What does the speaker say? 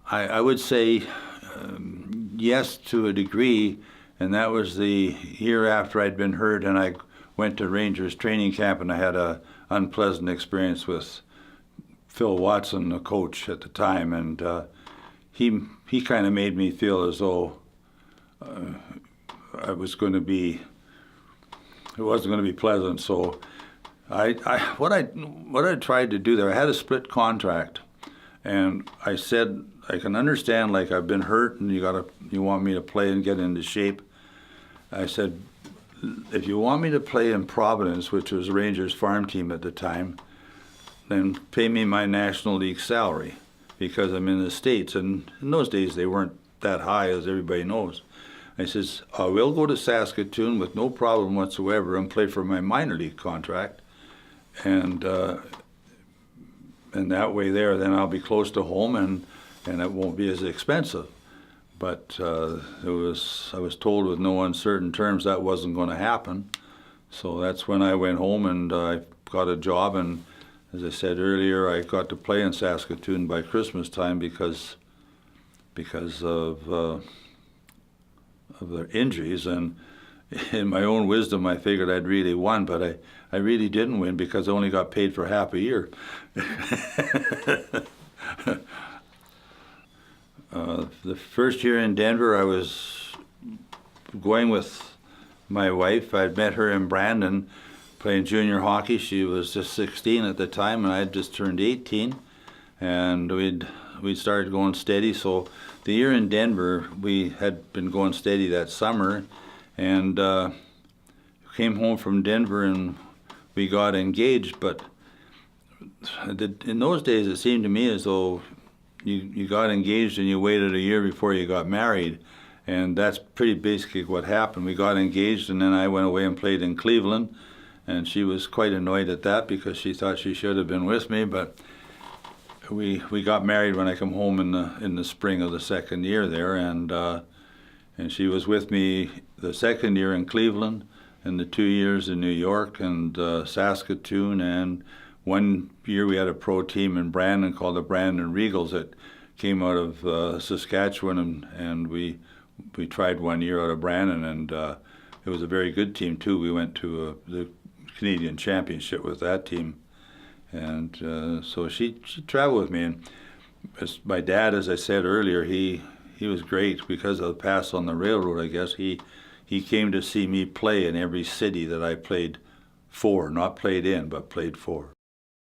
I would say yes to a degree, and that was the year after I'd been hurt and I went to Rangers training camp and I had a unpleasant experience with Phil Watson, the coach at the time, and he kind of made me feel as though I was going to be it wasn't going to be pleasant. So what I tried to do there, I had a split contract, and I said I can understand, like, I've been hurt and you want me to play and get into shape. I said, if you want me to play in Providence, which was Rangers farm team at the time, then pay me my National League salary because I'm in the States. And in those days, they weren't that high, as everybody knows. I says, I will go to Saskatoon with no problem whatsoever and play for my minor league contract. And that way there, then I'll be close to home and it won't be as expensive. But I was told with no uncertain terms that wasn't going to happen. So that's when I went home and I got a job, and as I said earlier, I got to play in Saskatoon by Christmas time because of their injuries. And in my own wisdom, I figured I'd really won, but I really didn't win because I only got paid for half a year. The first year in Denver, I was going with my wife. I'd met her in Brandon playing junior hockey. She was just 16 at the time, and I had just turned 18. And we'd started going steady. So the year in Denver, we had been going steady that summer, and came home from Denver and we got engaged. But in those days, it seemed to me as though you got engaged and you waited a year before you got married. And that's pretty basically what happened. We got engaged, and then I went away and played in Cleveland, and she was quite annoyed at that because she thought she should have been with me. But we got married when I come home in the spring of the second year there, and she was with me the second year in Cleveland, and the 2 years in New York and Saskatoon, and one year we had a pro team in Brandon called the Brandon Regals that came out of Saskatchewan, and we tried 1 year out of Brandon, and it was a very good team too. We went to the Canadian Championship with that team, and so she traveled with me. And as my dad, as I said earlier, he was great because of the pass on the railroad, I guess. He came to see me play in every city that I played for, not played in, but played for.